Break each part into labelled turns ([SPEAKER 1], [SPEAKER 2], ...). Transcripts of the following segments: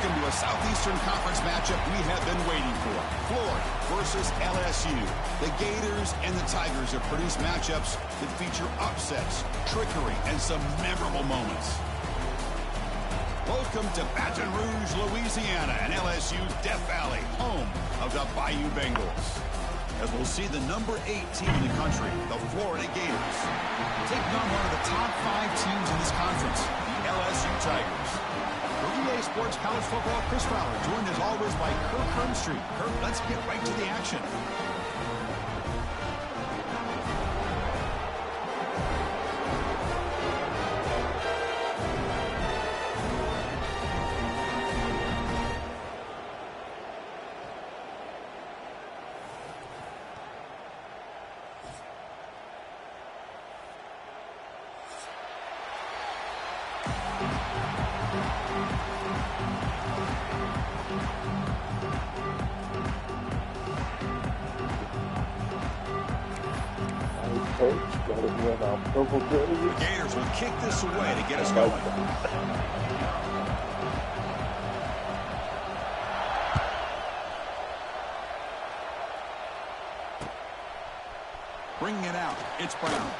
[SPEAKER 1] Welcome to a Southeastern Conference matchup we have been waiting for. Florida versus LSU. The Gators and the Tigers have produced matchups that feature upsets, trickery, and some memorable moments. Welcome to Baton Rouge, Louisiana, and LSU's Death Valley, home of the Bayou Bengals. As we'll see the number 8 team in the country, the Florida Gators, taking on one of the top 5 teams in this conference, the LSU Tigers. For EA Sports College Football, Chris Fowler, joined as always by Kirk Hermstreet. Kirk, let's get right to the action. The Gators will kick this away to get us going. Bringing it out, it's Brown.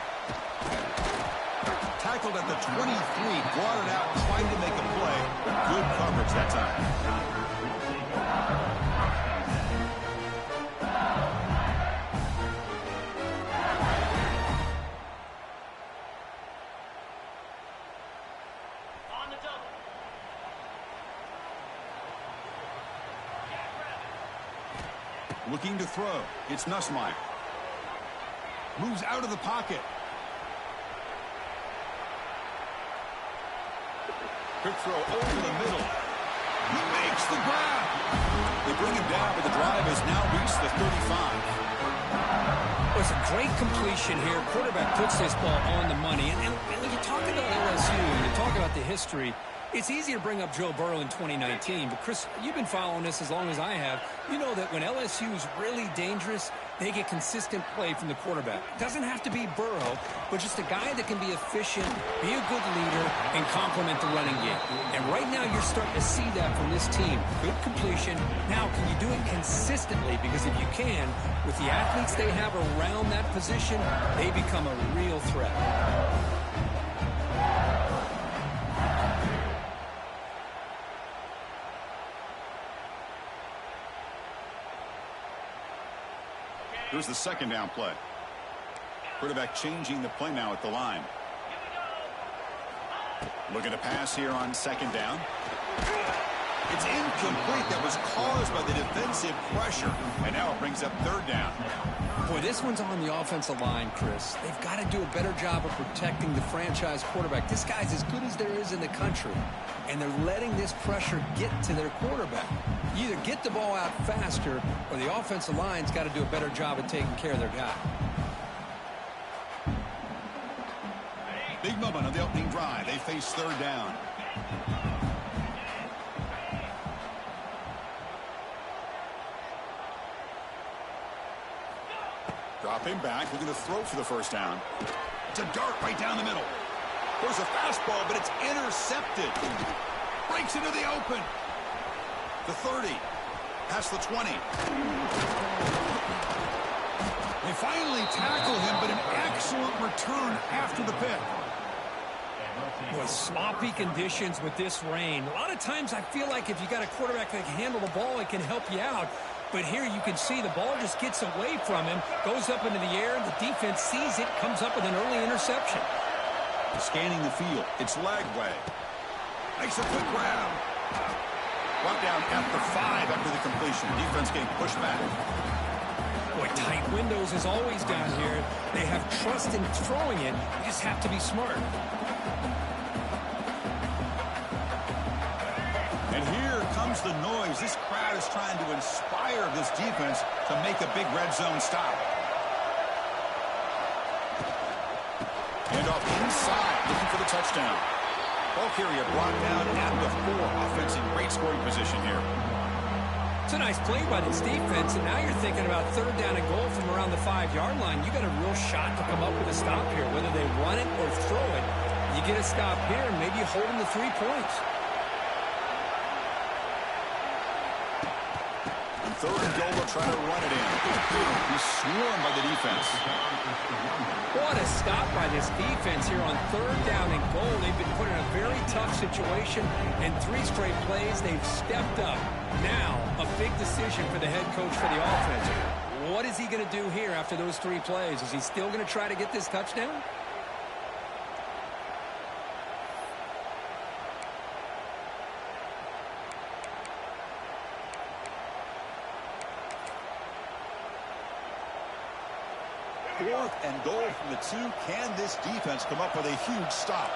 [SPEAKER 1] Tackled at the 23, brought it out, trying to make a play. Good coverage that time. Looking to throw. It's Nussmeier. Moves out of the pocket. Quick throw over the middle. He makes the grab. They bring him down, but the drive has now reached the 35.
[SPEAKER 2] Well, it's a great completion here. Quarterback puts this ball on the money. And when you talk about LSU and you talk about the history, it's easy to bring up Joe Burrow in 2019, but Chris, you've been following this as long as I have. You know that when LSU is really dangerous, they get consistent play from the quarterback. Doesn't have to be Burrow, but just a guy that can be efficient, be a good leader, and complement the running game. And right now you're starting to see that from this team. Good completion. Now, can you do it consistently? Because if you can, with the athletes they have around that position, they become a real threat.
[SPEAKER 1] Here's the second down play. Quarterback changing the play now at the line. Looking to pass here on second down. It's incomplete. That was caused by the defensive pressure. And now it brings up third down.
[SPEAKER 2] Boy, this one's on the offensive line, Chris. They've got to do a better job of protecting the franchise quarterback. This guy's as good as there is in the country. And they're letting this pressure get to their quarterback. You either get the ball out faster or the offensive line's got to do a better job of taking care of their guy.
[SPEAKER 1] Big moment on the opening drive. They face third down. Drop him back. Looking to throw for the first down. It's a dart right down the middle. There's a fastball, but it's intercepted. Breaks into the open. The 30. Past the 20. They finally tackle him, but an excellent return after the pick.
[SPEAKER 2] Boy, sloppy conditions with this rain. A lot of times I feel like if you got a quarterback that can handle the ball, it can help you out. But here you can see the ball just gets away from him, goes up into the air, the defense sees it, comes up with an early interception.
[SPEAKER 1] Scanning the field. It's Lagway. Makes a quick grab. Brought down at the 5 after the completion. Defense getting pushed back.
[SPEAKER 2] Boy, tight windows as always down here. They have trust in throwing it. You just have to be smart.
[SPEAKER 1] And here comes the noise. This crowd is trying to inspire this defense to make a big red zone stop. And off inside, looking for the touchdown. Ball carrier brought down at the 4. Offense in great scoring position here.
[SPEAKER 2] It's a nice play by this defense, and now you're thinking about third down and goal from around the 5-yard line. You got a real shot to come up with a stop here, whether they run it or throw it. You get a stop here, and maybe you hold them to 3 points.
[SPEAKER 1] third and goal, they'll try to run it in. He's swarmed by the defense.
[SPEAKER 2] What a stop by this defense here on third down and goal. They've been put in a very tough situation, and 3 straight plays, they've stepped up. Now, a big decision for the head coach for the offense. What is he going to do here after those 3 plays? Is he still going to try to get this touchdown?
[SPEAKER 1] Fourth and goal from the 2. Can this defense come up with a huge stop?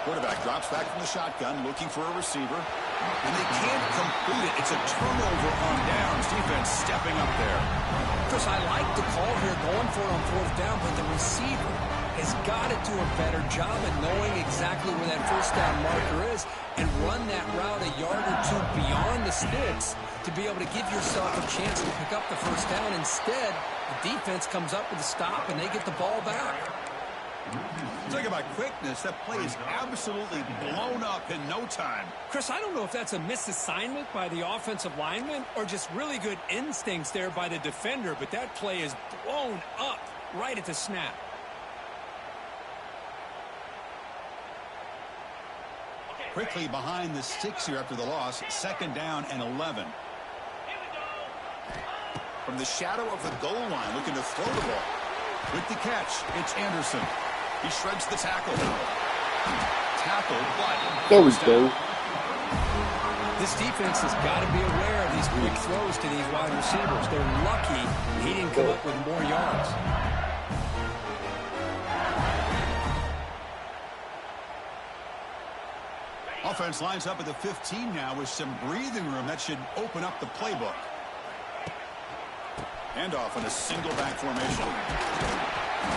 [SPEAKER 1] Quarterback drops back from the shotgun, looking for a receiver. And they can't complete it. It's a turnover on downs. Defense stepping up there.
[SPEAKER 2] Chris, I like the call here going for it on 4th down, but the receiver has got to do a better job at knowing exactly where that 1st down marker is and run that route a yard or 2 beyond the sticks to be able to give yourself a chance to pick up the 1st down. Instead, the defense comes up with a stop and they get the ball back.
[SPEAKER 1] Talk about quickness. That play is absolutely blown up in no time.
[SPEAKER 2] Chris, I don't know if that's a misassignment by the offensive lineman or just really good instincts there by the defender, but that play is blown up right at the snap.
[SPEAKER 1] Quickly behind the sticks here after the loss. 2nd down and 11. From the shadow of the goal line, looking to throw the ball. With the catch, it's Anderson. He shreds the tackle. Tackle, but
[SPEAKER 3] there we go.
[SPEAKER 2] This defense has got to be aware of these quick throws to these wide receivers. They're lucky he didn't come up with more yards.
[SPEAKER 1] Offense lines up at the 15 now with some breathing room. That should open up the playbook. Handoff in a single back formation.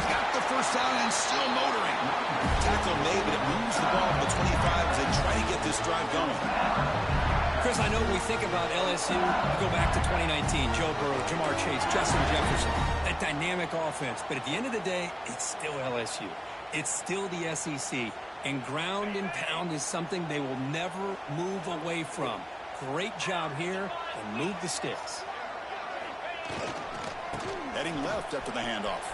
[SPEAKER 1] Got the 1st down and still motoring. Tackle made, but it moves the ball to the 25 as they try to get this drive going.
[SPEAKER 2] Chris, I know when we think about LSU, we go back to 2019, Joe Burrow, Jamar Chase, Justin Jefferson, that dynamic offense. But at the end of the day, it's still LSU. It's still the SEC. And ground and pound is something they will never move away from. Great job here, and move the sticks.
[SPEAKER 1] Heading left after the handoff.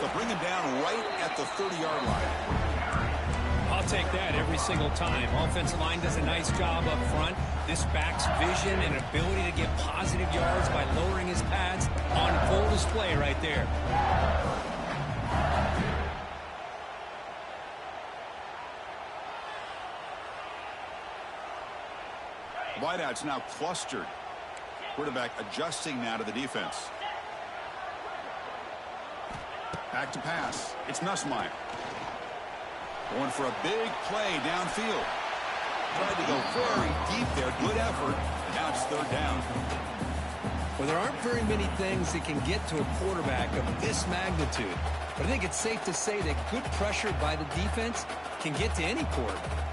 [SPEAKER 1] They'll bring him down right at the 30-yard line.
[SPEAKER 2] I'll take that every single time. Offensive line does a nice job up front. This back's vision and ability to get positive yards by lowering his pads on full display right there.
[SPEAKER 1] Wideouts now clustered. Quarterback adjusting now to the defense. Back to pass. It's Nussmeier. Going for a big play downfield. Tried to go very deep there. Good effort. Now it's 3rd down.
[SPEAKER 2] Well, there aren't very many things that can get to a quarterback of this magnitude. But I think it's safe to say that good pressure by the defense can get to any quarterback.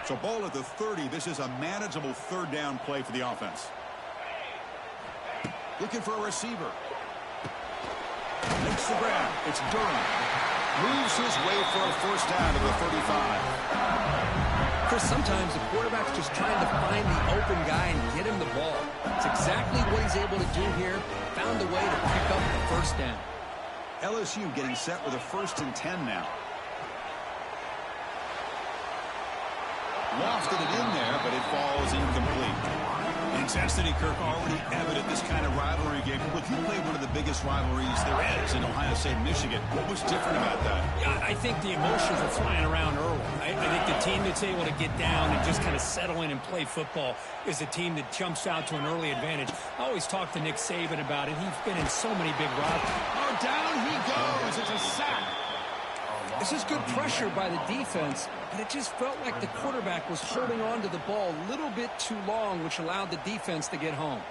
[SPEAKER 1] So ball at the 30. This is a manageable 3rd down play for the offense. Looking for a receiver. Makes the grab. It's Durham. Moves his way for a 1st down to the 35.
[SPEAKER 2] Chris, sometimes the quarterback's just trying to find the open guy and get him the ball. It's exactly what he's able to do here. Found a way to pick up the 1st down.
[SPEAKER 1] LSU getting set with a 1st and 10 now. Lofted it in there, but it falls incomplete. Intensity, Kirk, already evident this kind of rivalry game. Look, you played one of the biggest rivalries there is in Ohio State and Michigan. What was different about that?
[SPEAKER 2] Yeah, I think the emotions are flying around early. I think the team that's able to get down and just kind of settle in and play football is a team that jumps out to an early advantage. I always talk to Nick Saban about it. He's been in so many big rivalries.
[SPEAKER 1] Oh, down he goes. It's a sack.
[SPEAKER 2] This is good pressure by the defense, but it just felt like the quarterback was holding on to the ball a little bit too long, which allowed the defense to get home.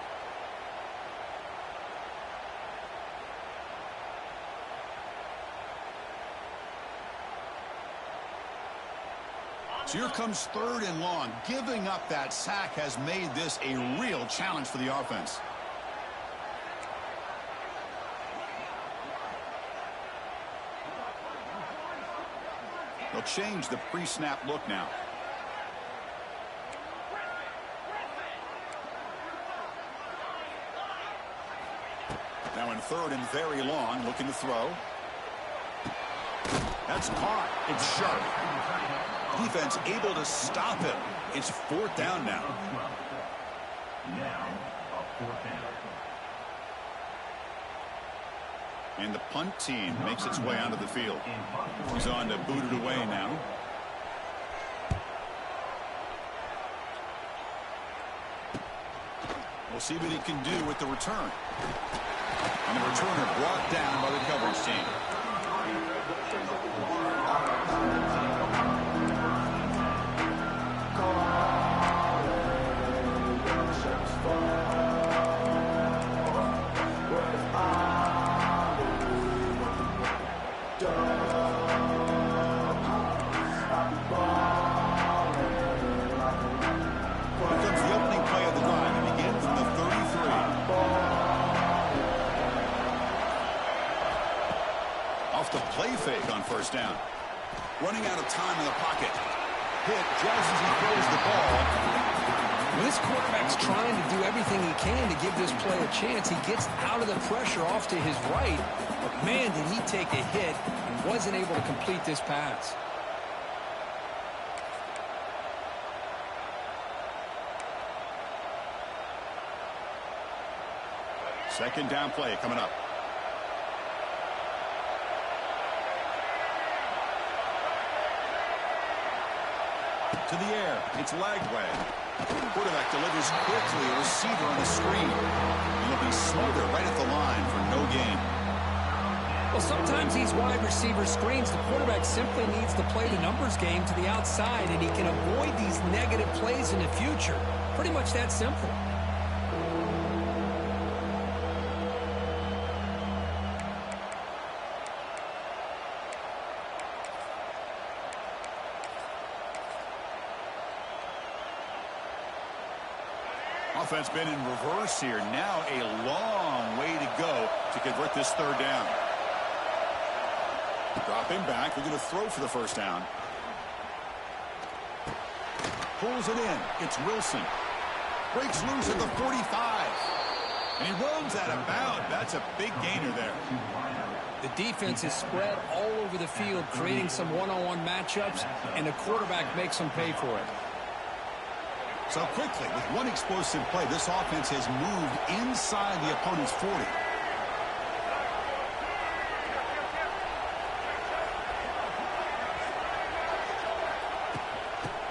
[SPEAKER 1] So here comes 3rd and long. Giving up that sack has made this a real challenge for the offense. They'll change the pre-snap look now. Now in 3rd and very long, looking to throw. That's caught. It's sharp. Defense able to stop him. It's 4th down now. And the punt team makes its way onto the field. He's on to boot it away now. We'll see what he can do with the return. And the returner brought down by the coverage team. The play fake on 1st down. Running out of time in the pocket. Hit just as he throws the ball.
[SPEAKER 2] When this quarterback's trying to do everything he can to give this play a chance, he gets out of the pressure off to his right. But, man, did he take a hit and wasn't able to complete this pass.
[SPEAKER 1] Second down play coming up. To the air. It's Lagway. Quarterback delivers quickly. A receiver on the screen. And he'll be smothered right at the line for no gain.
[SPEAKER 2] Well, sometimes these wide receiver screens, the quarterback simply needs to play the numbers game to the outside, and he can avoid these negative plays in the future. Pretty much that simple.
[SPEAKER 1] Offense been in reverse here. Now a long way to go to convert this 3rd down. Dropping back. We're going to throw for the 1st down. Pulls it in. It's Wilson. Breaks loose at the 45. And he runs out of bounds. That's a big gainer there.
[SPEAKER 2] The defense is spread all over the field, creating some one-on-one matchups, and the quarterback makes them pay for it.
[SPEAKER 1] So quickly, with one explosive play, this offense has moved inside the opponent's 40.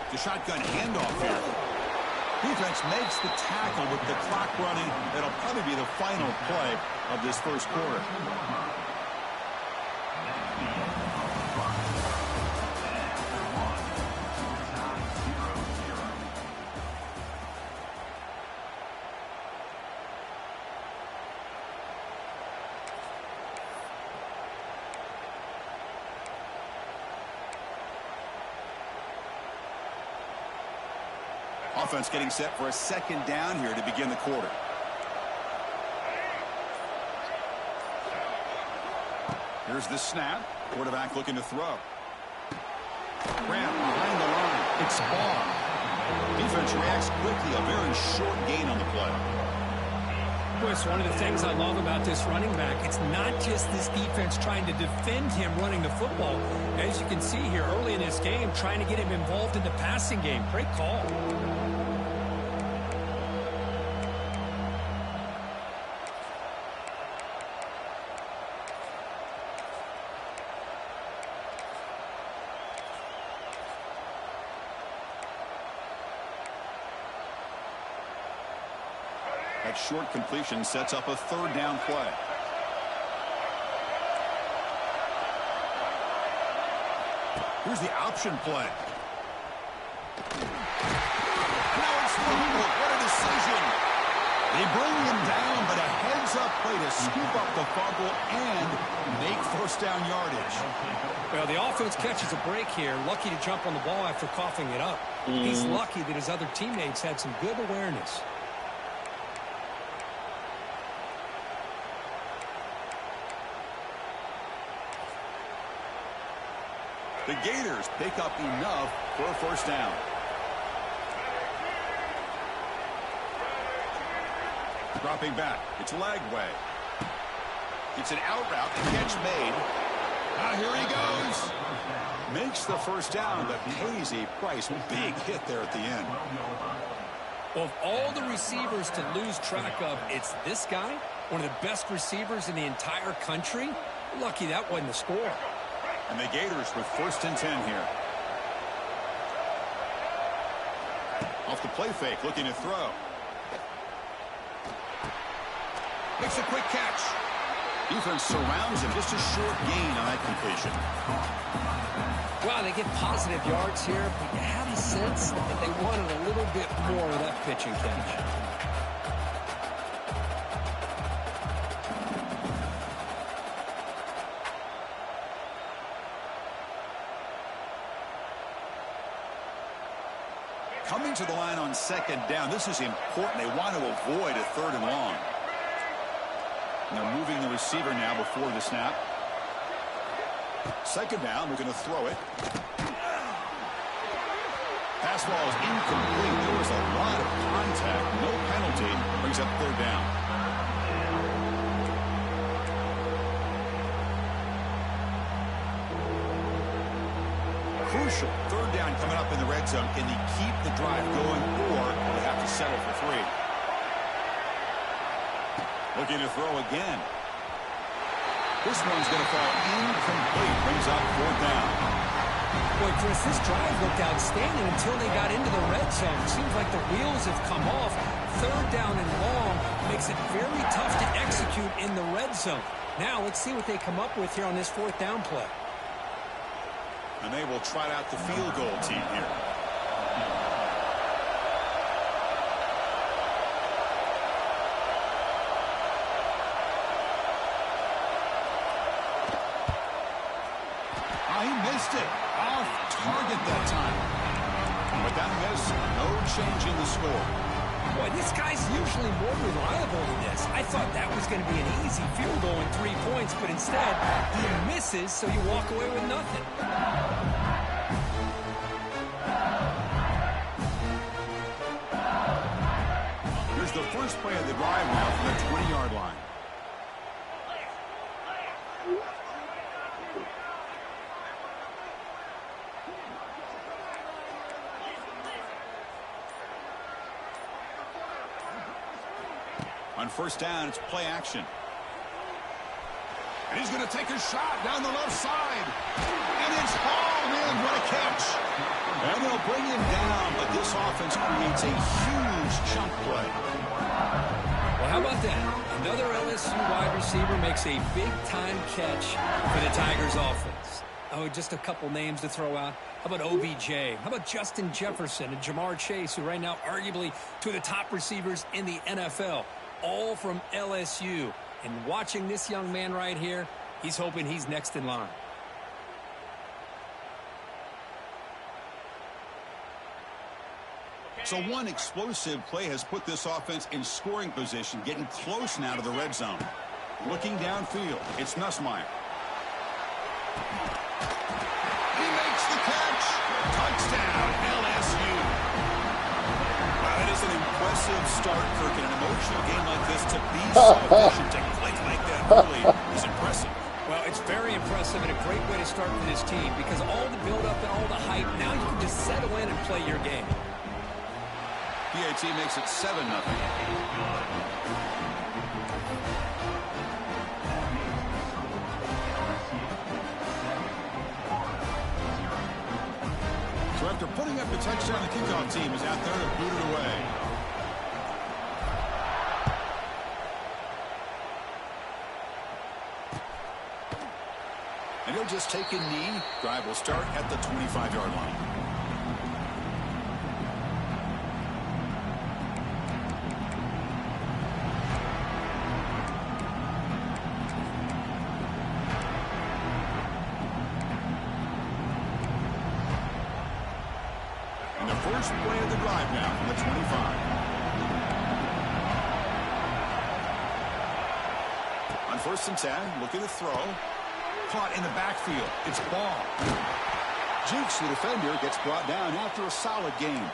[SPEAKER 1] The shotgun handoff here. Defense makes the tackle with the clock running. That'll probably be the final play of this 1st quarter. Offense getting set for a 2nd down here to begin the quarter. Here's the snap. Quarterback looking to throw. Grant behind the line. It's ball. Defense reacts quickly. A very short gain on the play.
[SPEAKER 2] Chris, one of the things I love about this running back, it's not just this defense trying to defend him running the football. As you can see here early in this game, trying to get him involved in the passing game. Great call.
[SPEAKER 1] That short completion sets up a 3rd down play. Here's the option play. Now it's fumbled. What a decision. They bring him down, but a heads-up play to scoop up the fumble and make 1st down yardage.
[SPEAKER 2] Well, the offense catches a break here. Lucky to jump on the ball after coughing it up. He's lucky that his other teammates had some good awareness.
[SPEAKER 1] The Gators pick up enough for a first down. Dropping back. It's Lagway. It's an out route. The catch made. Now here he goes. Makes the first down, but pays a price. Big hit there at the end.
[SPEAKER 2] Well, of all the receivers to lose track of, it's this guy, one of the best receivers in the entire country. Lucky that wasn't the score.
[SPEAKER 1] And the Gators with 1st and 10 here. Off the play fake, looking to throw. Makes a quick catch. Defense surrounds him. Just a short gain on that completion.
[SPEAKER 2] Wow, they get positive yards here, but you have a sense that they wanted a little bit more of that pitch and catch.
[SPEAKER 1] Coming to the line on 2nd down. This is important. They want to avoid a 3rd and long. And they're moving the receiver now before the snap. 2nd down. We're going to throw it. Pass ball is incomplete. There was a lot of contact. No penalty. Brings up 3rd down. Crucial 3rd down coming up in the red zone. Can they keep the drive going, or will they have to settle for 3? Looking to throw again. This one's going to fall incomplete. Brings up 4th down.
[SPEAKER 2] Boy, Chris, this drive looked outstanding until they got into the red zone. Seems like the wheels have come off. 3rd down and long makes it very tough to execute in the red zone. Now let's see what they come up with here on this 4th down play.
[SPEAKER 1] And they will trot out the field goal team here. He missed it. Off target that time. With that miss, no change in the score.
[SPEAKER 2] Boy, this guy's usually more reliable than this. I thought that was going to be an easy field goal in 3 points, but instead, he misses, so you walk away with nothing.
[SPEAKER 1] Here's the first play of the drive now from the 20-yard line. On 1st down, it's play action. And he's going to take a shot down the left side. And it's hauled in. What a catch. And they'll bring him down, but this offense creates a huge chunk play.
[SPEAKER 2] Well, how about that? Another LSU wide receiver makes a big-time catch for the Tigers offense. Oh, just a couple names to throw out. How about OBJ? How about Justin Jefferson and Jamar Chase, who right now arguably two of the top receivers in the NFL, all from LSU. And watching this young man right here, he's hoping he's next in line.
[SPEAKER 1] So one explosive play has put this offense in scoring position, getting close now to the red zone. Looking downfield, it's Nussmeier. He makes the catch. Touchdown, LSU. Wow, that is an impressive start, Kirk, in an emotional game like this. To be so efficient, to click like that early is impressive.
[SPEAKER 2] Well, it's very impressive and a great way to start for this team because all the build-up and all the hype, now you can just settle in and play your game.
[SPEAKER 1] PAT makes it 7-0. So after putting up the touchdown, the kickoff team is out there to boot it away. And he'll just take a knee. Drive will start at the 25-yard line. And the first play of the drive now from the 25. On 1st and 10, looking to throw. Caught in the backfield. It's ball. Jukes the defender, gets brought down after a solid game.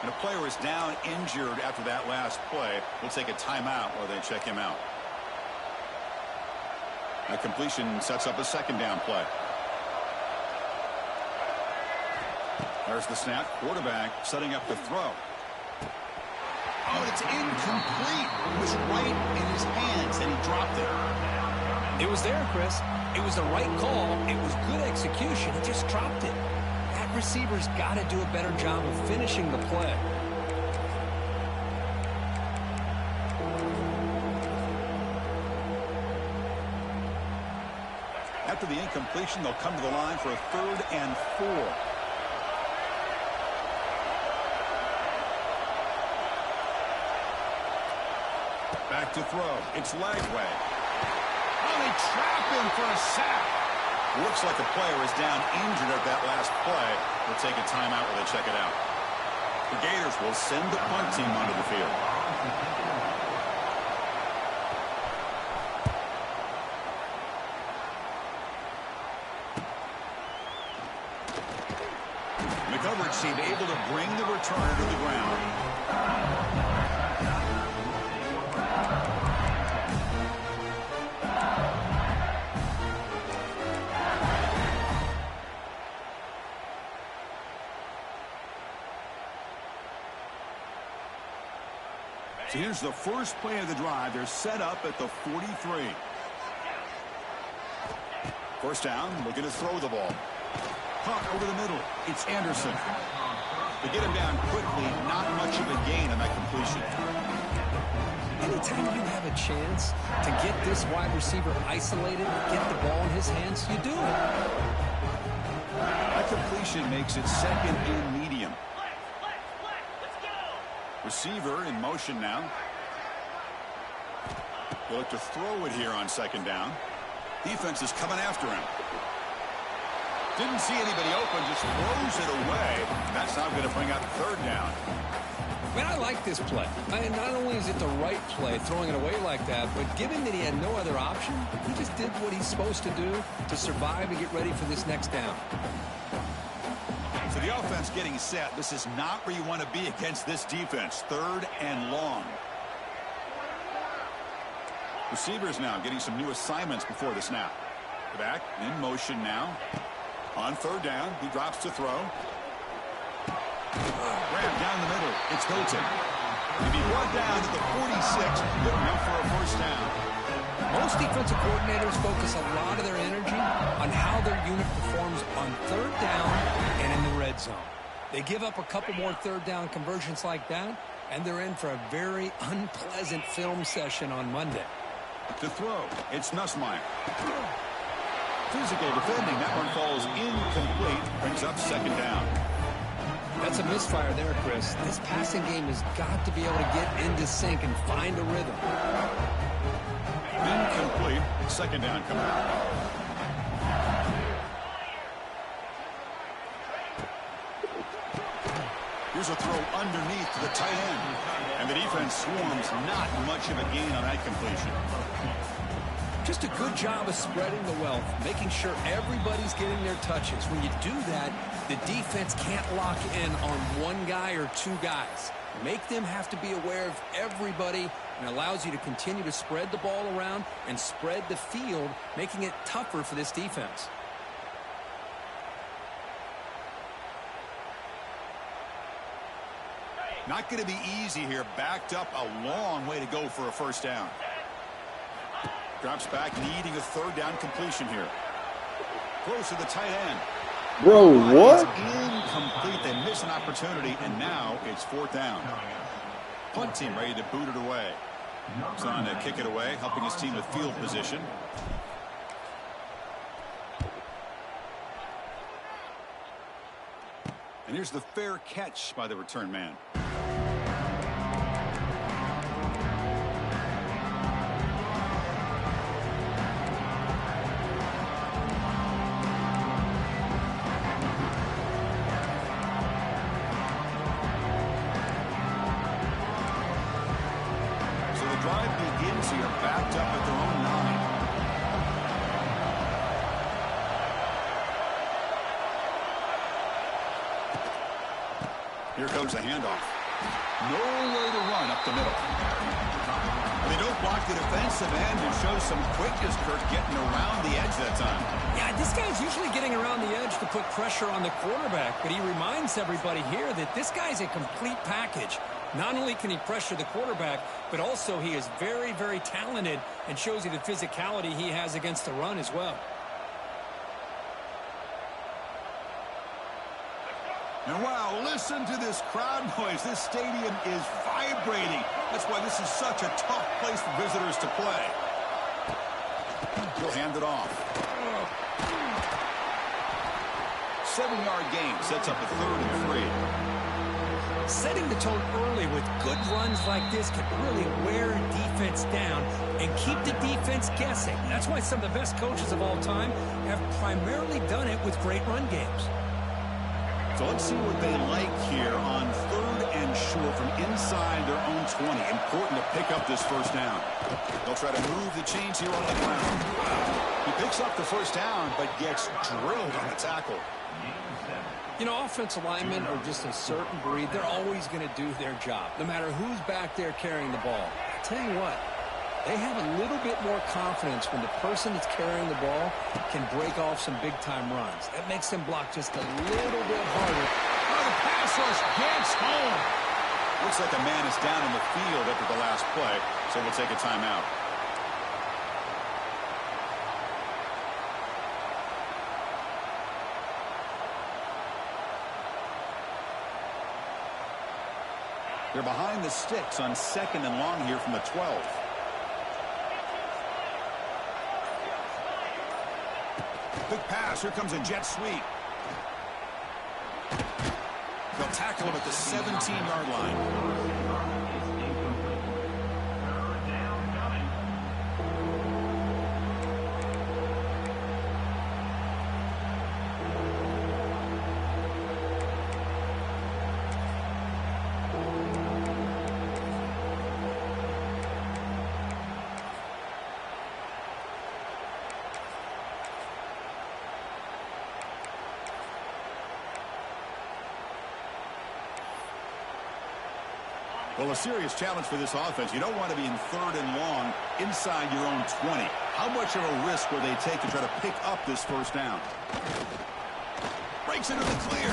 [SPEAKER 1] And a player is down injured after that last play. We'll take a timeout while they check him out. That completion sets up a 2nd down play. There's the snap. Quarterback setting up the throw. Oh, it's incomplete. It was right in his hands, and he dropped it.
[SPEAKER 2] It was there, Chris. It was the right call. It was good execution. He just dropped it. That receiver's got to do a better job of finishing the play.
[SPEAKER 1] After the incompletion, they'll come to the line for a 3rd and 4. Back to throw. It's Lagway. Oh, they trap him for a sack. Looks like a player is down injured at that last play. We'll take a timeout while they check it out. The Gators will send the punt team onto the field. The coverage team able to bring the returner to the ground. So here's the first play of the drive. They're set up at the 43. 1st down, looking to throw the ball. Caught over the middle. It's Anderson. They get him down quickly. Not much of a gain on that completion.
[SPEAKER 2] Anytime you have a chance to get this wide receiver isolated, get the ball in his hands, you do it.
[SPEAKER 1] That completion makes it 2nd and medium. Receiver in motion now. He'll look to throw it here on 2nd down. Defense is coming after him. Didn't see anybody open, just throws it away. That's not going to bring up 3rd down.
[SPEAKER 2] Man, I like this play. Not only is it the right play, throwing it away like that, but given that he had no other option, he just did what he's supposed to do to survive and get ready for this next down.
[SPEAKER 1] So the offense getting set. This is not where you want to be against this defense. 3rd and long. Receivers now getting some new assignments before the snap. Back in motion now. On 3rd down, he drops to throw. Grab down the middle. It's Hilton. He'll be brought down to the 46. Good enough for a 1st down.
[SPEAKER 2] Most defensive coordinators focus a lot of their energy on how their unit performs on 3rd down and in the red zone. They give up a couple more 3rd down conversions like that, and they're in for a very unpleasant film session on Monday.
[SPEAKER 1] To throw, it's Nussmeier. Physical defending. That one falls incomplete. Brings up 2nd down.
[SPEAKER 2] That's a misfire there, Chris. This passing game has got to be able to get into sync and find a rhythm.
[SPEAKER 1] Incomplete. 2nd down coming up. Here's a throw underneath to the tight end. And the defense swarms. Not much of a gain on that completion.
[SPEAKER 2] Just a good job of spreading the wealth, making sure everybody's getting their touches. When you do that, the defense can't lock in on one guy or 2 guys. Make them have to be aware of everybody, and allows you to continue to spread the ball around and spread the field, making it tougher for this defense.
[SPEAKER 1] Not going to be easy here. Backed up a long way to go for a 1st down. Drops back, needing a 3rd down completion here. Close to the tight end.
[SPEAKER 3] Bro, what?
[SPEAKER 1] It's incomplete. They miss an opportunity, and now it's 4th down. Punt team ready to boot it away. He's on to kick it away, helping his team with field position. And here's the fair catch by the return man. here backed up at their own 9. Here comes the handoff. Nowhere to run up the middle. They don't block the defensive end and show some quickness, Kirk, getting around the edge that time.
[SPEAKER 2] Yeah, this guy's usually getting around the edge to put pressure on the quarterback, but he reminds everybody here that this guy's a complete package. Not only can he pressure the quarterback, but also he is very, very talented and shows you the physicality he has against the run as well.
[SPEAKER 1] And wow, listen to this crowd noise. This stadium is vibrating. That's why this is such a tough place for visitors to play. He'll hand it off. 7-yard gain sets up a 3rd and 3.
[SPEAKER 2] Setting the tone early with good runs like this can really wear a defense down and keep the defense guessing. That's why some of the best coaches of all time have primarily done it with great run games.
[SPEAKER 1] So let's see what they like here on 3rd and short from inside their own 20. Important to pick up this first down. They'll try to move the chains here on the ground. He picks up the first down, but gets drilled on the tackle.
[SPEAKER 2] You know, offensive linemen are just a certain breed. They're always going to do their job, no matter who's back there carrying the ball. I tell you what, they have a little bit more confidence when the person that's carrying the ball can break off some big-time runs. That makes them block just a little bit harder.
[SPEAKER 1] Oh, the pass rush gets home. Looks like a man is down in the field after the last play, so we'll take a timeout. They're behind the sticks on 2nd and long here from the 12. Quick pass. Here comes a jet sweep. They'll tackle him at the 17-yard line. Well, a serious challenge for this offense. You don't want to be in 3rd and long inside your own 20. How much of a risk will they take to try to pick up this first down? Breaks into the clear.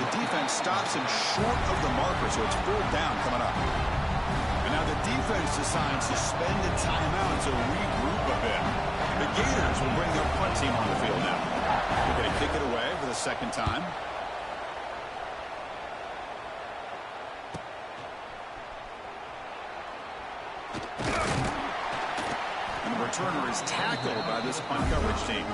[SPEAKER 1] The defense stops him short of the marker, so it's 4th down coming up. And now the defense decides to spend a timeout to regroup a bit. The Gators will bring their punt team on the field now. They're going to kick it away for the 2nd time. Returner is tackled by this punt coverage team.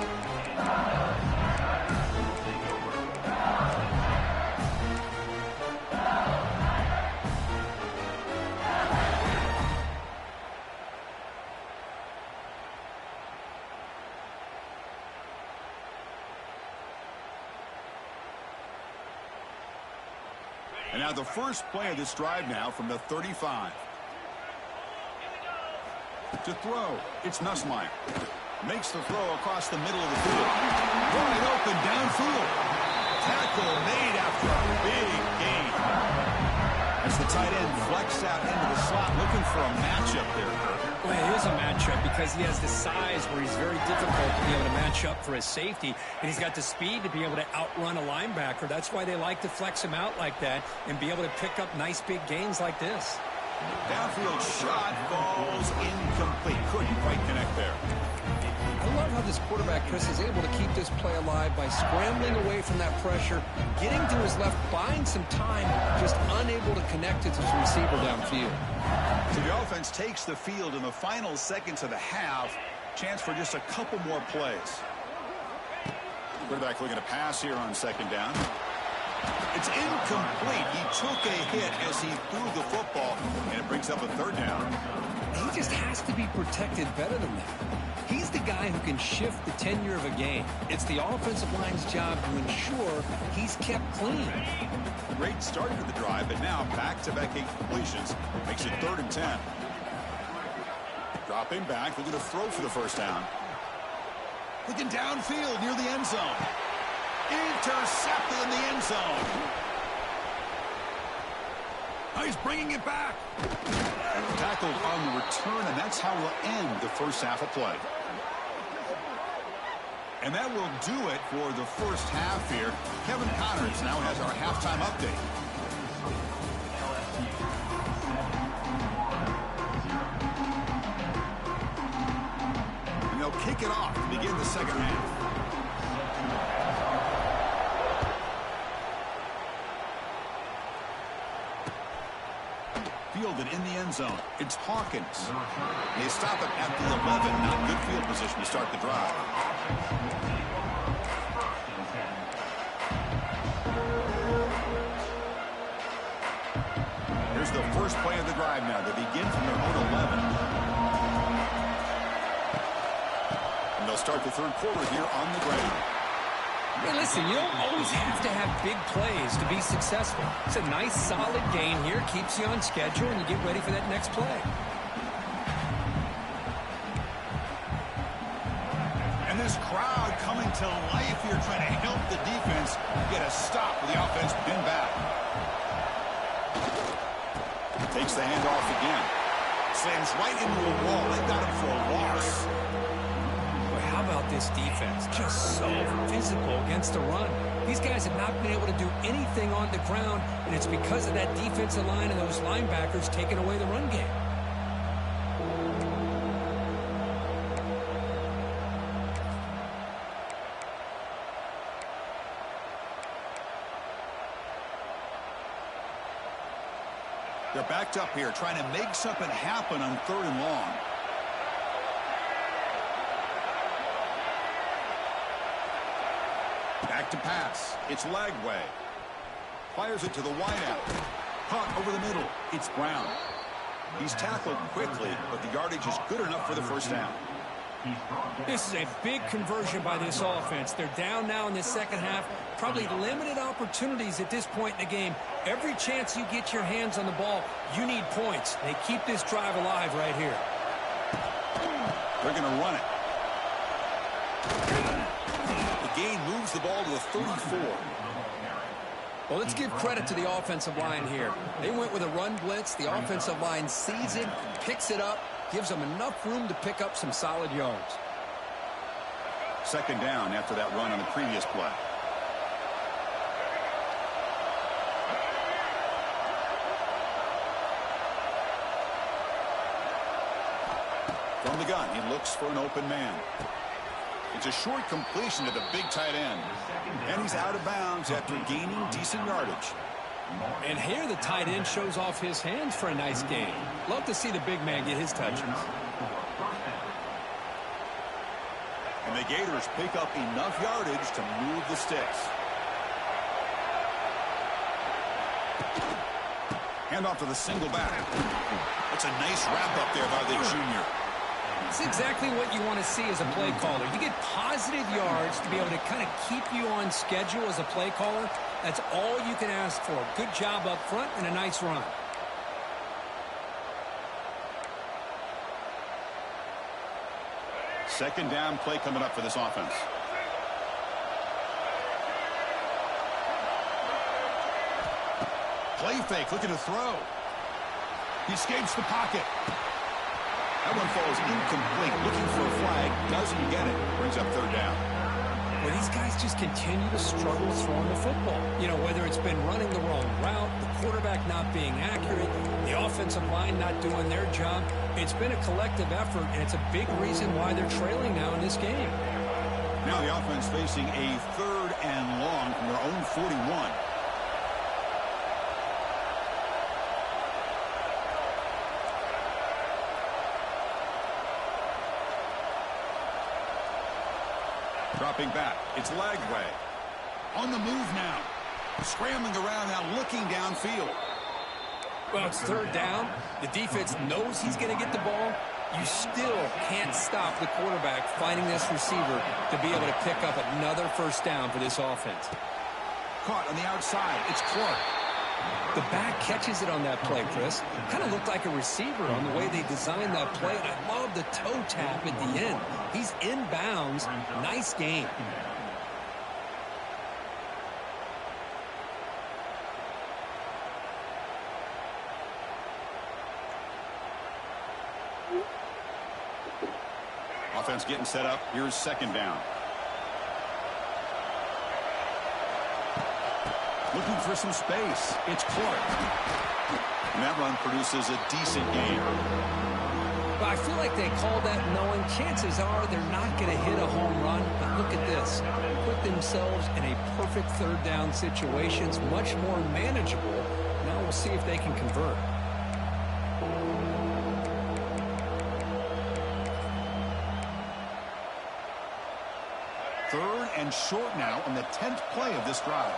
[SPEAKER 1] And now the first play of this drive now from the 35. To throw, it's Nussmeier. Makes the throw across the middle of the field. Wide open downfield. Tackle made after a big gain. As the tight end flexed out into the slot, looking for a matchup there.
[SPEAKER 2] Well, it is a matchup because he has the size where he's very difficult to be able to match up for his safety, and he's got the speed to be able to outrun a linebacker. That's why they like to flex him out like that and be able to pick up nice big gains like this.
[SPEAKER 1] Downfield shot falls incomplete. Couldn't quite connect there.
[SPEAKER 2] I love how this quarterback, Chris, is able to keep this play alive by scrambling away from that pressure, getting to his left, buying some time, just unable to connect it to his receiver downfield.
[SPEAKER 1] So the offense takes the field in the final seconds of the half. Chance for just a couple more plays. Quarterback looking to pass here on 2nd down. It's incomplete. He took a hit as he threw the football, and it brings up a 3rd down.
[SPEAKER 2] He just has to be protected better than that. He's the guy who can shift the tenure of a game. It's the offensive line's job to ensure he's kept clean.
[SPEAKER 1] Great start to the drive, but now back-to-back completions makes it 3rd and 10. Dropping back, looking to throw for the first down. Looking downfield near the end zone. Intercepted in the end zone. Oh, he's bringing it back. Tackled on the return, and that's how we'll end the first half of play. And that will do it for the first half here. Kevin Connors now has our halftime update. And they'll kick it off to begin the second half. Fielded in the end zone. It's Hawkins. They stop it at the 11. Not good field position to start the drive. Here's the first play of the drive now. They begin from their own 11. And they'll start the third quarter here on the ground.
[SPEAKER 2] Hey, listen, you don't always have to have big plays to be successful. It's a nice, solid gain here. Keeps you on schedule, and you get ready for that next play.
[SPEAKER 1] And this crowd coming to life here, trying to help the defense get a stop with the offense pinned back. Takes the handoff again. Slams right into a wall. They got him for a loss.
[SPEAKER 2] How about this defense? Just so physical against the run. These guys have not been able to do anything on the ground, and it's because of that defensive line and those linebackers taking away the run game.
[SPEAKER 1] They're backed up here, trying to make something happen on 3rd and long. Back to pass. It's Lagway. Fires it to the wideout. Caught over the middle. It's Brown. He's tackled quickly, but the yardage is good enough for the first down.
[SPEAKER 2] This is a big conversion by this offense. They're down now in the second half. Probably limited opportunities at this point in the game. Every chance you get your hands on the ball, you need points. They keep this drive alive right here.
[SPEAKER 1] They're going to run it. The gain moves the ball to the 34.
[SPEAKER 2] Well, let's give credit to the offensive line here. They went with a run blitz. The offensive line sees it, picks it up, gives them enough room to pick up some solid yards.
[SPEAKER 1] Second down after that run on the previous play. From the gun, he looks for an open man. It's a short completion to the big tight end. And he's out of bounds after gaining decent yardage.
[SPEAKER 2] And here the tight end shows off his hands for a nice gain. Love to see the big man get his touches.
[SPEAKER 1] And the Gators pick up enough yardage to move the sticks. Hand off to the single back. It's a nice wrap up there by the junior.
[SPEAKER 2] It's exactly what you want to see as a play caller. You get positive yards to be able to kind of keep you on schedule as a play caller. That's all you can ask for. Good job up front and a nice run.
[SPEAKER 1] Second down play coming up for this offense. Play fake, looking to throw. He escapes the pocket. That one falls incomplete. Looking for a flag. Doesn't get it. Brings up third down.
[SPEAKER 2] Well, these guys just continue to struggle throwing the football. You know, whether it's been running the wrong route, the quarterback not being accurate, the offensive line not doing their job. It's been a collective effort, and it's a big reason why they're trailing now in this game.
[SPEAKER 1] Now the offense facing a 3rd and long from their own 41. Dropping back. It's Lagway. On the move now. Scrambling around now, looking downfield.
[SPEAKER 2] Well, it's 3rd down. The defense knows he's going to get the ball. You still can't stop the quarterback finding this receiver to be able to pick up another first down for this offense.
[SPEAKER 1] Caught on the outside. It's Clark.
[SPEAKER 2] The back catches it on that play, Chris. Kind of looked like a receiver on the way they designed that play. And I love the toe tap at the end. He's inbounds. Nice game.
[SPEAKER 1] Offense getting set up. Here's second down. Looking for some space. It's Clark. And that run produces a decent gain.
[SPEAKER 2] But I feel like they called that knowing chances are they're not going to hit a home run. But look at this. Put themselves in a perfect third down situation. It's much more manageable. Now we'll see if they can convert.
[SPEAKER 1] Third and short now on the 10th play of this drive.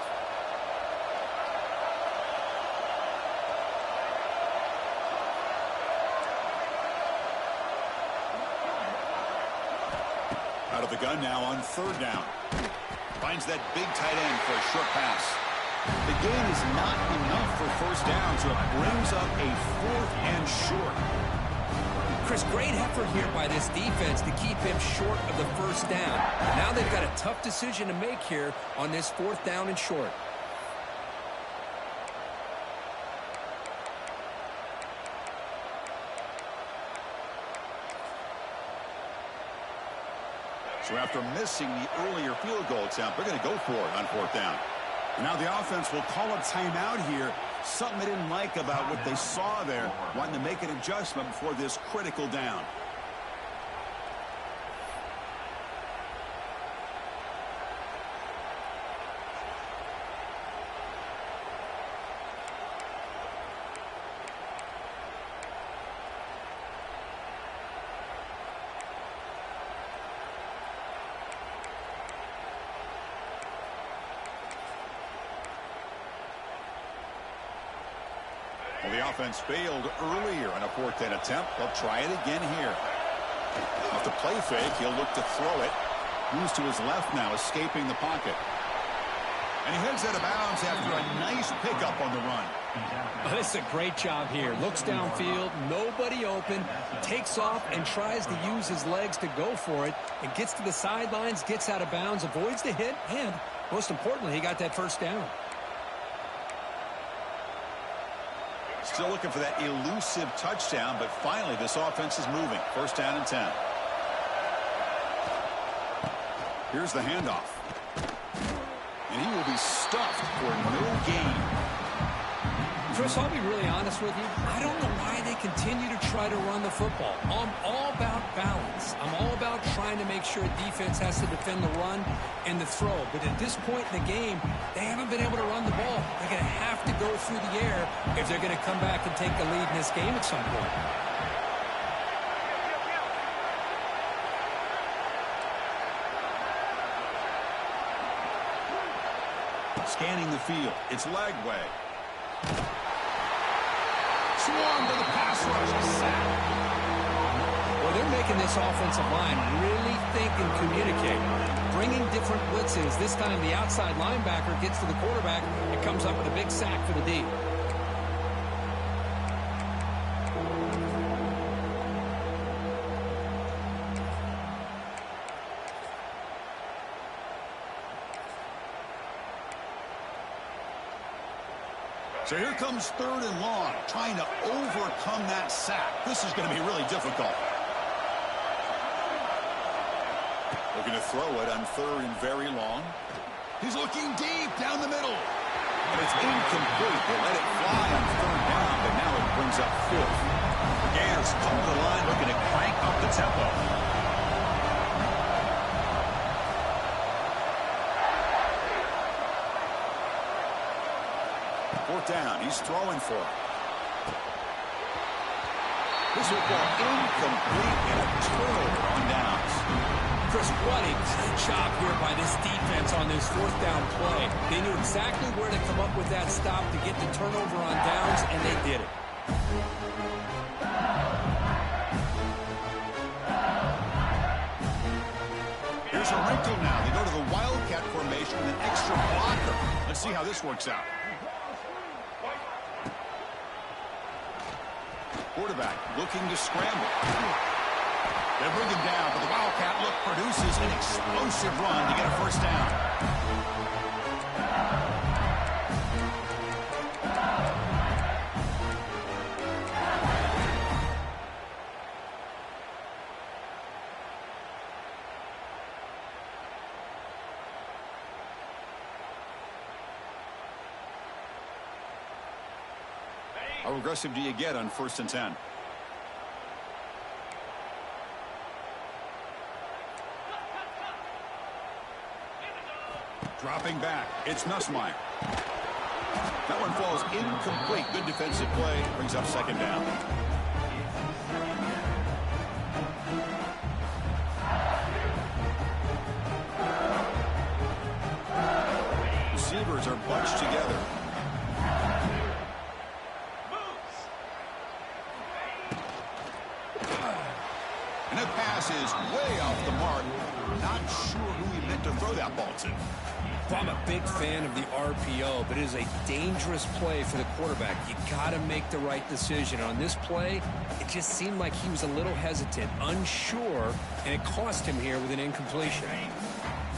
[SPEAKER 1] Out of the gun now on third down. Finds that big tight end for a short pass. The gain is not enough for first down, so it brings up a fourth and short.
[SPEAKER 2] Chris, great effort here by this defense to keep him short of the first down. Now they've got a tough decision to make here on this fourth down and short.
[SPEAKER 1] So after missing the earlier field goal attempt, they're going to go for it on fourth down. Now the offense will call a timeout here. Something they didn't like about what they saw there, wanting to make an adjustment for this critical down. Well, the offense failed earlier on a fourth down attempt. They'll try it again here. Off the play fake, he'll look to throw it. Moves to his left now, escaping the pocket. And he heads out of bounds after a nice pickup on the run.
[SPEAKER 2] Oh, this is a great job here. Looks downfield, nobody open, takes off and tries to use his legs to go for it, and gets to the sidelines, gets out of bounds, avoids the hit, and most importantly, he got that first down.
[SPEAKER 1] Still looking for that elusive touchdown, but finally this offense is moving. First down and 10. Here's the handoff. And he will be stuffed for no gain.
[SPEAKER 2] Chris, I'll be really honest with you. I don't know why they continue to try to run the football. I'm all about balance. I'm all about trying to make sure defense has to defend the run and the throw. But at this point in the game, they haven't been able to run the ball. They're going to have to go through the air if they're going to come back and take the lead in this game at some point.
[SPEAKER 1] Scanning the field. It's Lagway. Swarmed to the pass rush. A sack.
[SPEAKER 2] Well, they're making this offensive line really think and communicate. Bringing different blitzes. This time the outside linebacker gets to the quarterback and comes up with a big sack for the D.
[SPEAKER 1] So here comes third and long, trying to overcome that sack. This is going to be really difficult. Looking to throw it on third and very long. He's looking deep down the middle. And it's incomplete. They let it fly on third down, but now it brings up fourth. The Gators come to the line looking to crank up the tempo. Fourth down, he's throwing for it. This will go incomplete and a turnover on downs.
[SPEAKER 2] Chris, what a great job here by this defense on this fourth down play. They knew exactly where to come up with that stop to get the turnover on downs, and they did it.
[SPEAKER 1] Here's a wrinkle now. They go to the Wildcat formation with an extra blocker. Let's see how this works out. Quarterback looking to scramble. They bring him down, but the Wildcat look produces an explosive run to get a first down. How aggressive do you get on 1st and 10? Dropping back, it's Nussmeier. That one falls incomplete. Good defensive play, brings up 2nd down. Receivers are bunched together. And that pass is way off the mark. Not sure who he meant to throw that ball to.
[SPEAKER 2] Well, I'm a big fan of the RPO, but it is a dangerous play for the quarterback. You got to make the right decision. On this play, it just seemed like he was a little hesitant, unsure, and it cost him here with an incompletion.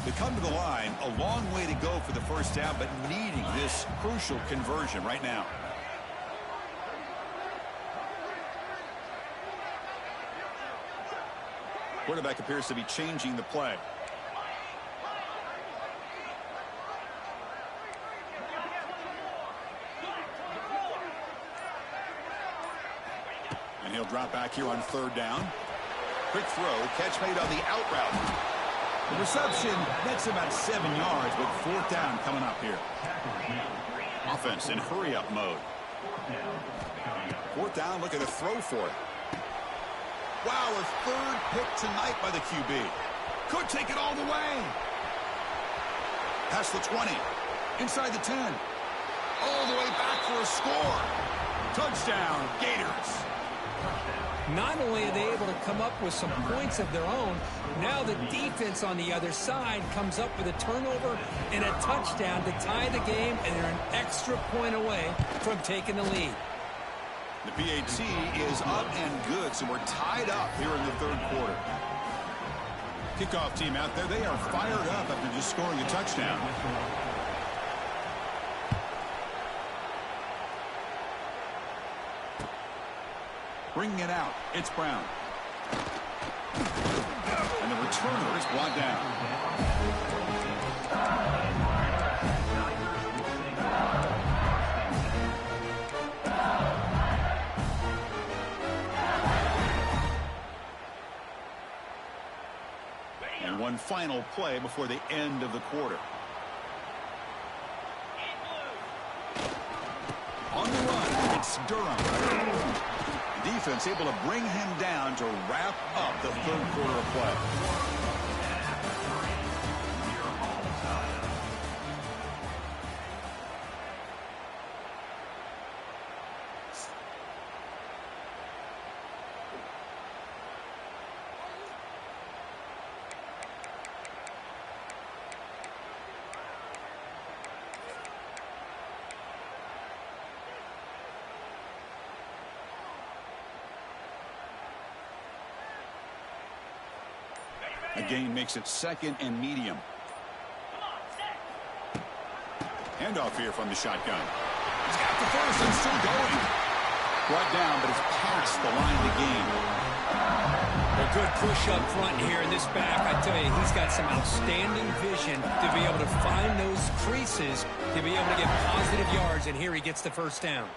[SPEAKER 1] They come to the line, a long way to go for the first down, but needing this crucial conversion right now. Quarterback appears to be changing the play. And he'll drop back here on 3rd down. Quick throw, catch made on the out route. The reception, that's about 7 yards, with 4th down coming up here. Offense in hurry-up mode. 4th down, looking to throw for it. Wow, a 3rd pick tonight by the QB. Could take it all the way. Past the 20. Inside the 10. All the way back for a score. Touchdown, Gators.
[SPEAKER 2] Not only are they able to come up with some points of their own, now the defense on the other side comes up with a turnover and a touchdown to tie the game, and they're an extra point away from taking the lead.
[SPEAKER 1] The PAT is up and good, so we're tied up here in the 3rd quarter. Kickoff team out there, they are fired up after just scoring a touchdown. Bringing it out, it's Brown. And the returner is brought down. And one final play before the end of the quarter. On the run, it's Durham. Defense able to bring him down to wrap up the 3rd quarter of play. A gain makes it 2nd and medium. Handoff here from the shotgun. He's got the first and still going. Brought down, but it's past the line of the game.
[SPEAKER 2] A good push up front here in this back. I tell you, he's got some outstanding vision to be able to find those creases, to be able to get positive yards, and here he gets the first down.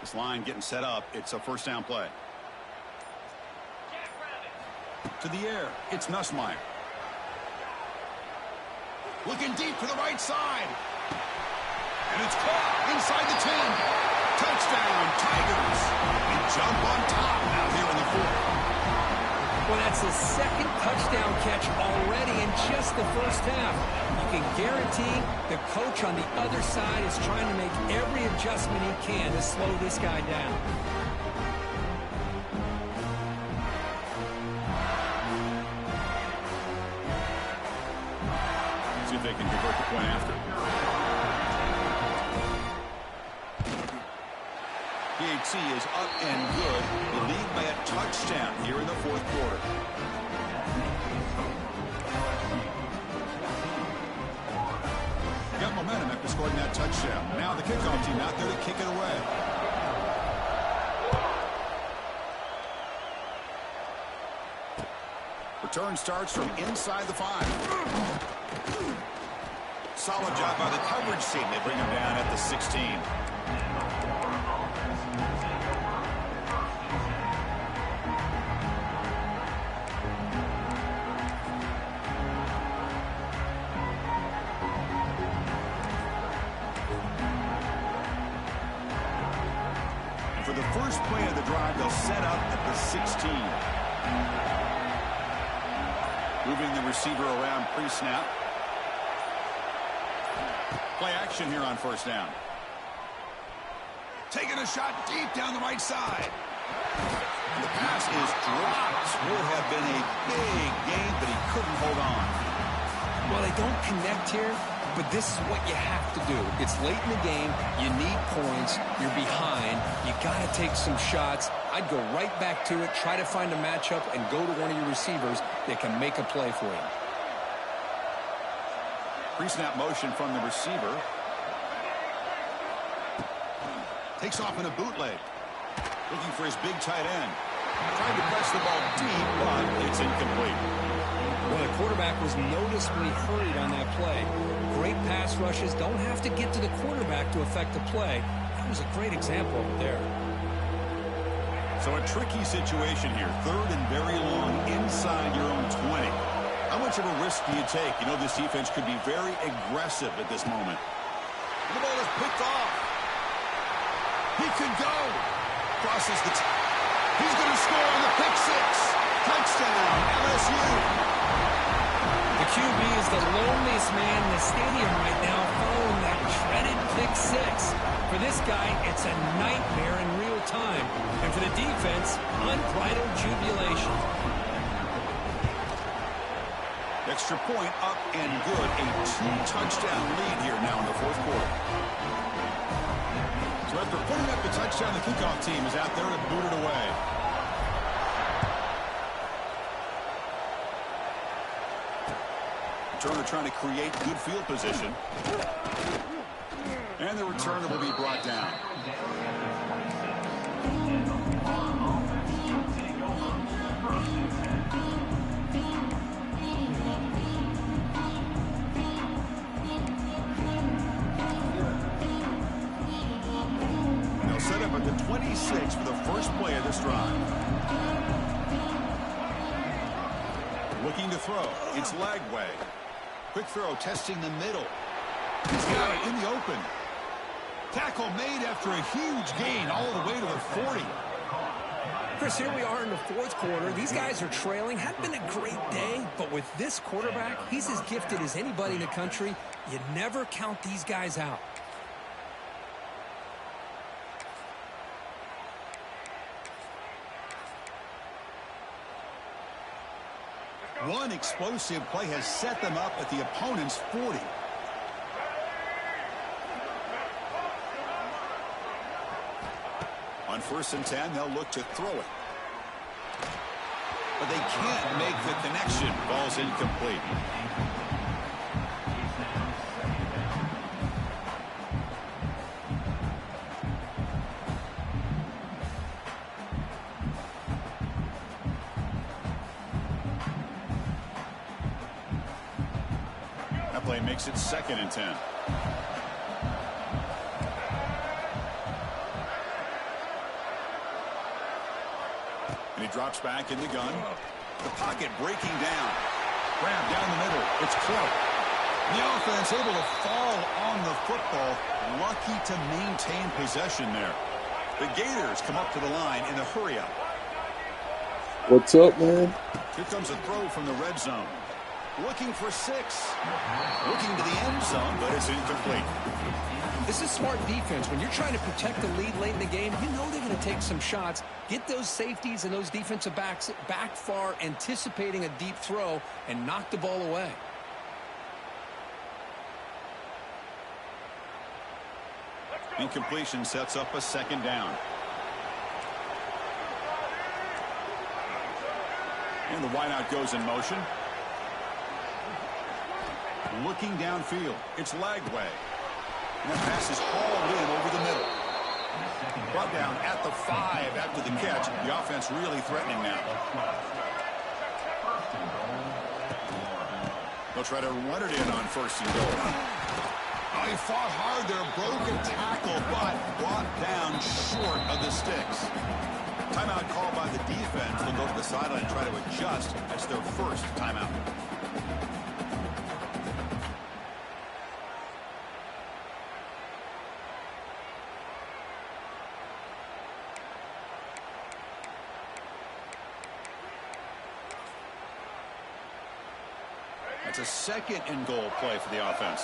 [SPEAKER 1] This line getting set up. It's a first down play. To the air. It's Nussmeier. Looking deep to the right side. And it's caught inside the 10. Touchdown, Tigers. They jump on top now here in the 4th.
[SPEAKER 2] Well, that's his 2nd touchdown catch already in just the first half. You can guarantee the coach on the other side is trying to make every adjustment he can to slow this guy down.
[SPEAKER 1] See if they can convert the point after. KAT is up and good. They lead by a touchdown here in the fourth quarter. Got momentum after scoring that touchdown. Now the kickoff team out there to kick it away. Return starts from inside the 5. Solid job by the coverage team. They bring him down at the 16. For the first play of the drive, they'll set up at the 16. Moving the receiver around pre-snap. Play action here on first down. Taking a shot deep down the right side. And the pass is dropped. Would have been a big gain, but he couldn't hold on.
[SPEAKER 2] Well, they don't connect here, but this is what you have to do. It's late in the game. You need points. You're behind. You got to take some shots. I'd go right back to it, try to find a matchup, and go to one of your receivers that can make a play for you.
[SPEAKER 1] Pre-snap motion from the receiver. Takes off in a bootleg. Looking for his big tight end. Trying to press the ball deep, but it's incomplete.
[SPEAKER 2] Well, the quarterback was noticeably hurried on that play. Great pass rushes don't have to get to the quarterback to affect the play. That was a great example over there.
[SPEAKER 1] So a tricky situation here. Third and very long inside your own 20. How much of a risk do you take? You know this defense could be very aggressive at this moment. The ball is picked off. He could go. Crosses the he's going to score on the pick 6. Touchdown, LSU.
[SPEAKER 2] The QB is the loneliest man in the stadium right now following that dreaded pick 6. For this guy, it's a nightmare in real time. And for the defense, unbridled jubilation.
[SPEAKER 1] Extra point up and good. A 2-touchdown lead here now in the fourth quarter. So after putting up the touchdown, the kickoff team is out there to boot it away. Returner trying to create good field position. And the returner will be brought down. They'll set up at the 26 for the first play of this drive. Looking to throw. It's Lagway. Quick throw, testing the middle. He's got it in the open. Tackle made after a huge gain all the way to the 40.
[SPEAKER 2] Chris, here we are in the fourth quarter. These guys are trailing. Hadn't been a great day, but with this quarterback, he's as gifted as anybody in the country. You never count these guys out.
[SPEAKER 1] One explosive play has set them up at the opponent's 40. On 1st and 10, they'll look to throw it. But they can't make the connection. Ball's incomplete. Play makes it 2nd and 10. And he drops back in the gun. The pocket breaking down. Grab down the middle. It's Clark. The offense able to fall on the football. Lucky to maintain possession there. The Gators come up to the line in the hurry-up.
[SPEAKER 3] What's up, man?
[SPEAKER 1] Here comes a throw from the red zone. Looking for 6. Looking to the end zone, but it's incomplete.
[SPEAKER 2] This is smart defense. When you're trying to protect the lead late in the game, you know they're going to take some shots, get those safeties and those defensive backs back far, anticipating a deep throw, and knock the ball away.
[SPEAKER 1] Incompletion sets up a 2nd down. And the wideout goes in motion. Looking downfield. It's Lagway. And that pass is hauled in over the middle. Brought down at the 5 after the catch. The offense really threatening now. They'll try to run it in on 1st and goal. Oh, he fought hard there. Broke a tackle, but brought down short of the sticks. Timeout called by the defense. They'll go to the sideline and try to adjust. That's their 1st timeout. It's a 2nd and goal play for the offense.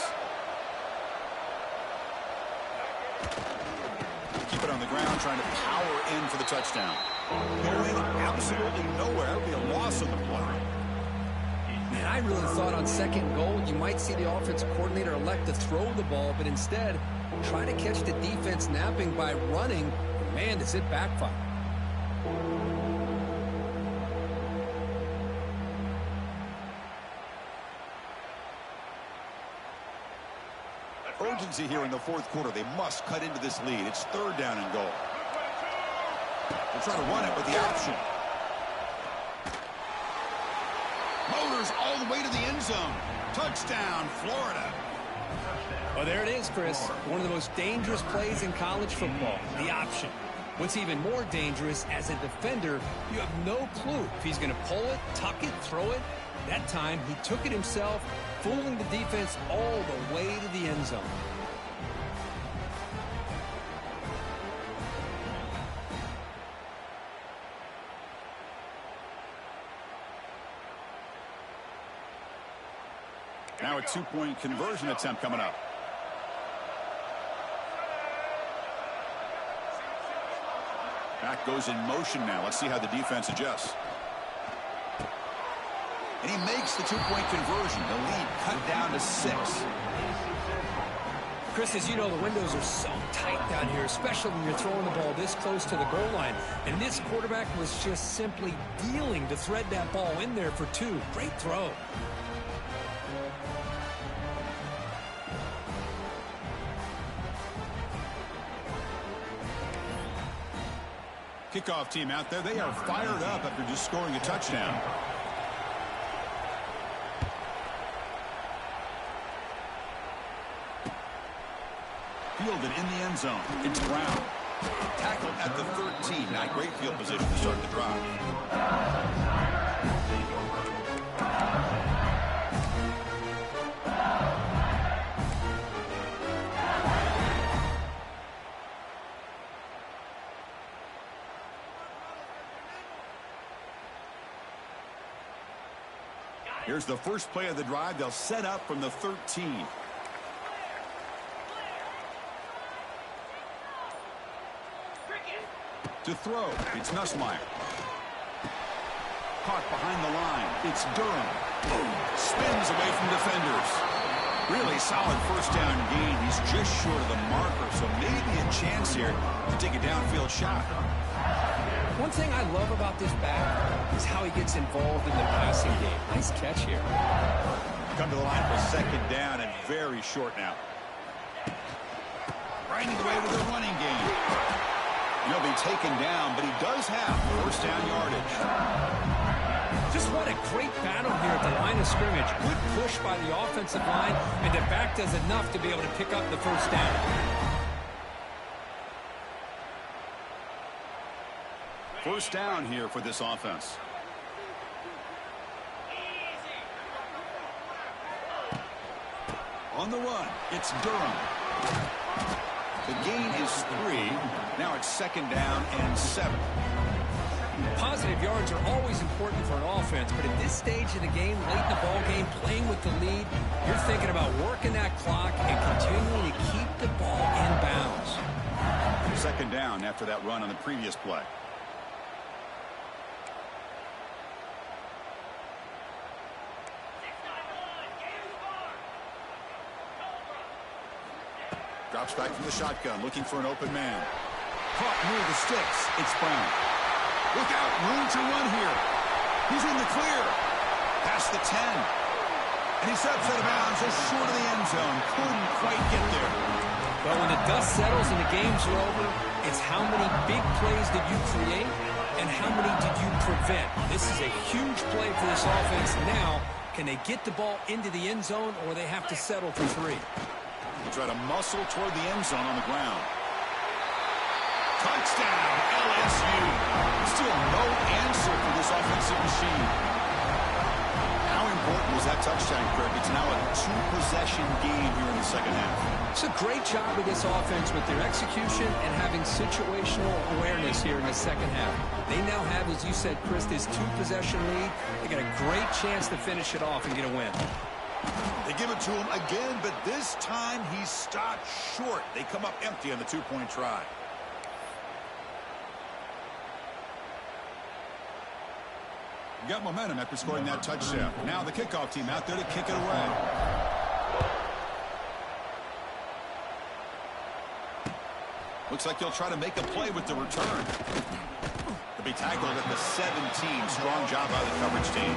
[SPEAKER 1] Keep it on the ground, trying to power in for the touchdown. Going absolutely nowhere. That would be a loss on the play.
[SPEAKER 2] Man, I really thought on 2nd goal you might see the offensive coordinator elect to throw the ball, but instead try to catch the defense napping by running. Man, does it backfire.
[SPEAKER 1] Urgency here in the 4th quarter. They must cut into this lead. It's 3rd down and goal. They'll try to run it with the option. Motors all the way to the end zone. Touchdown, Florida.
[SPEAKER 2] Well, there it is, Chris. One of the most dangerous plays in college football, the option. What's even more dangerous, as a defender, you have no clue if he's going to pull it, tuck it, throw it. That time, he took it himself, fooling the defense all the way to the end zone.
[SPEAKER 1] Now a 2-point conversion attempt coming up. Back goes in motion now. Let's see how the defense adjusts. And he makes the 2-point conversion. The lead cut down to 6.
[SPEAKER 2] Chris, as you know, the windows are so tight down here, especially when you're throwing the ball this close to the goal line. And this quarterback was just simply dealing to thread that ball in there for 2. Great throw.
[SPEAKER 1] Kickoff team out there. They are fired up after just scoring a touchdown. Fielded in the end zone. It's Brown. Tackled at the 13. Not great field position to start the drive. Here's the first play of the drive. They'll set up from the 13. To throw, it's Nussmeier. Caught behind the line. It's Durham. Boom. Spins away from defenders. Really solid 1st down gain. He's just short of the marker, so maybe a chance here to take a downfield shot.
[SPEAKER 2] One thing I love about this back is how he gets involved in the passing game. Nice catch here.
[SPEAKER 1] Come to the line for 2nd down and very short now. Grinding away with a running game. He'll be taken down, but he does have 1st down yardage.
[SPEAKER 2] Just what a great battle here at the line of scrimmage. Good push by the offensive line, and the back does enough to be able to pick up the 1st down.
[SPEAKER 1] First down here for this offense. On the run, it's Durham. The gain is 3. Now it's 2nd down and 7.
[SPEAKER 2] positive yards are always important for an offense, but at this stage of the game, late in the ball game, playing with the lead, you're thinking about working that clock and continuing to keep the ball in bounds.
[SPEAKER 1] Second down after that run on the previous play. Drops back from the shotgun, looking for an open man. Caught near the sticks. It's Brown. Look out, room to run here. He's in the clear. Past the 10. And he steps out of bounds just short of the end zone. Couldn't quite get there.
[SPEAKER 2] Well, when the dust settles and the games are over, it's how many big plays did you create and how many did you prevent. This is a huge play for this offense. Now, can they get the ball into the end zone or they have to settle for 3?
[SPEAKER 1] He'll try to muscle toward the end zone on the ground. Touchdown, LSU. Still no answer for this offensive machine. How important was that touchdown, Kirk? It's now a 2-possession game here in the second half.
[SPEAKER 2] It's a great job of this offense with their execution and having situational awareness here in the second half. They now have, as you said, Chris, this 2-possession lead. They got a great chance to finish it off and get a win.
[SPEAKER 1] They give it to him again, but this time he's stopped short. They come up empty on the 2-point try. Got momentum after scoring that touchdown. Now the kickoff team out there to kick it away. Looks like they'll try to make a play with the return. They'll be tackled at the 17. Strong job by the coverage team.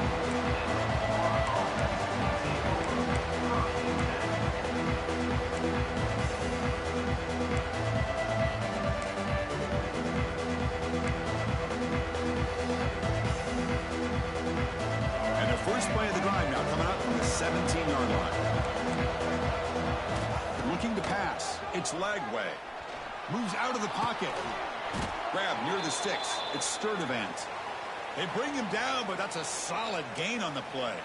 [SPEAKER 1] First play of the drive now coming up from the 17-yard line. Looking to pass. It's Lagway. Moves out of the pocket. Grab near the sticks. It's Sturdivant. They bring him down, but that's a solid gain on the play.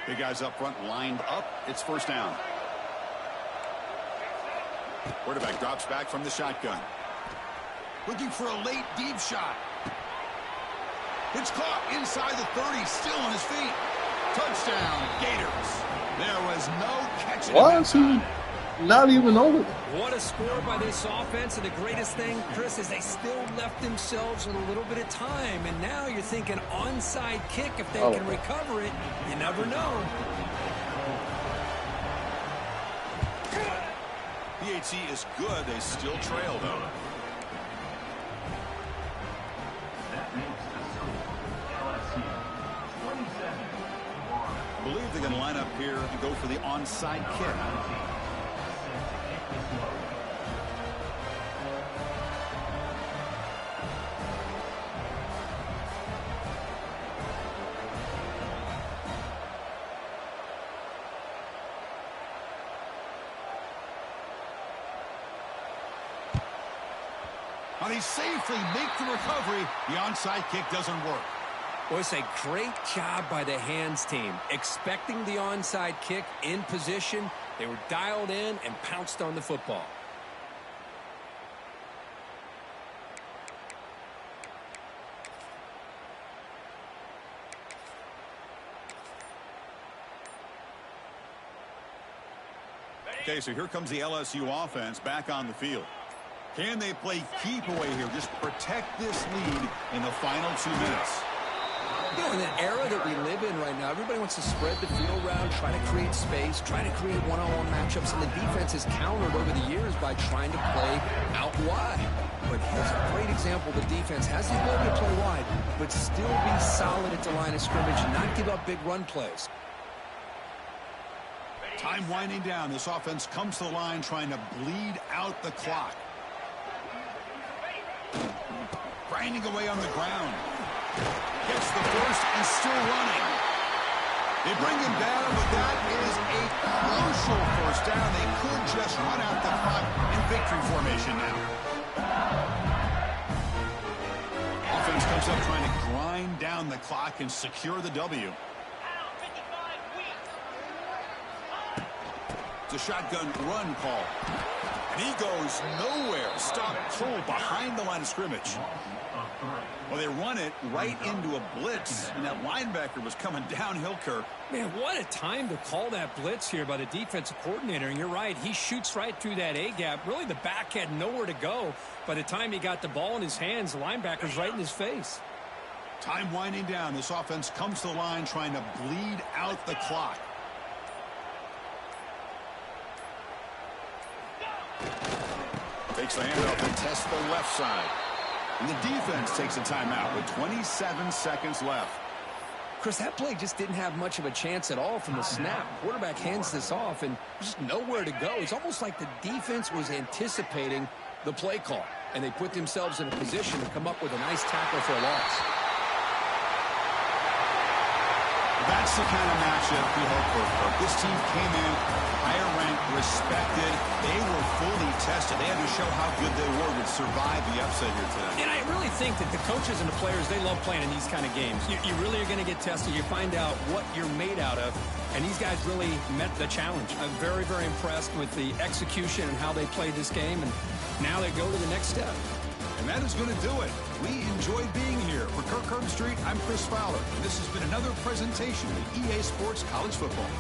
[SPEAKER 1] Big guys up front lined up. It's first down. Quarterback drops back from the shotgun. Looking for a late deep shot. It's caught inside the 30, still on his feet. Touchdown, Gators. There was no catching.
[SPEAKER 3] Why is he not even over?
[SPEAKER 2] What a score by this offense, and the greatest thing, Chris, is they still left themselves with a little bit of time, and now you're thinking onside kick. If they can recover it, you never know.
[SPEAKER 1] PAT is good. They still trail, though. I believe they're going to line up here and go for the onside kick. Now they safely make the recovery. The onside kick doesn't work.
[SPEAKER 2] Well, it's a great job by the hands team. Expecting the onside kick in position, they were dialed in and pounced on the football.
[SPEAKER 1] Okay, so here comes the LSU offense back on the field. Can they play keep away here? Just protect this lead in the final 2 minutes.
[SPEAKER 2] You know, in the era that we live in right now, everybody wants to spread the field around, try to create space, try to create one-on-one matchups, and the defense has countered over the years by trying to play out wide. But here's a great example. The defense has the ability to play wide, but still be solid at the line of scrimmage and not give up big run plays.
[SPEAKER 1] Time winding down. This offense comes to the line trying to bleed out the clock. Grinding away on the ground. Gets the first and still running. They bring him down, but that is a crucial first down. They could just run out the clock in victory formation now. Offense comes up trying to grind down the clock and secure the W. It's a shotgun run call. And he goes nowhere. Stop pull behind the line of scrimmage. Well, they run it right into a blitz, and that linebacker was coming downhill, Kirk.
[SPEAKER 2] Man, what a time to call that blitz here by the defensive coordinator. And you're right, he shoots right through that A-gap. Really, the back had nowhere to go. By the time he got the ball in his hands, the linebacker's right in his face.
[SPEAKER 1] Time winding down. This offense comes to the line trying to bleed out the clock. Takes the handoff and tests the left side. And the defense takes a timeout with 27 seconds left.
[SPEAKER 2] Chris, that play just didn't have much of a chance at all from the snap. Quarterback hands this off, and just nowhere to go. It's almost like the defense was anticipating the play call, and they put themselves in a position to come up with a nice tackle for a loss.
[SPEAKER 1] That's the kind of matchup we hope for. This team came in higher ranked, respected. They were fully tested. They had to show how good they were to survive the upset here today.
[SPEAKER 2] And I really think that the coaches and the players, they love playing in these kind of games. You really are going to get tested. You find out what you're made out of. And these guys really met the challenge. I'm very, very impressed with the execution and how they played this game. And now they go to the next step.
[SPEAKER 1] And that is going to do it. We enjoyed being here. For Kirk Herbstreit, I'm Chris Fowler. And this has been another presentation of EA Sports College Football.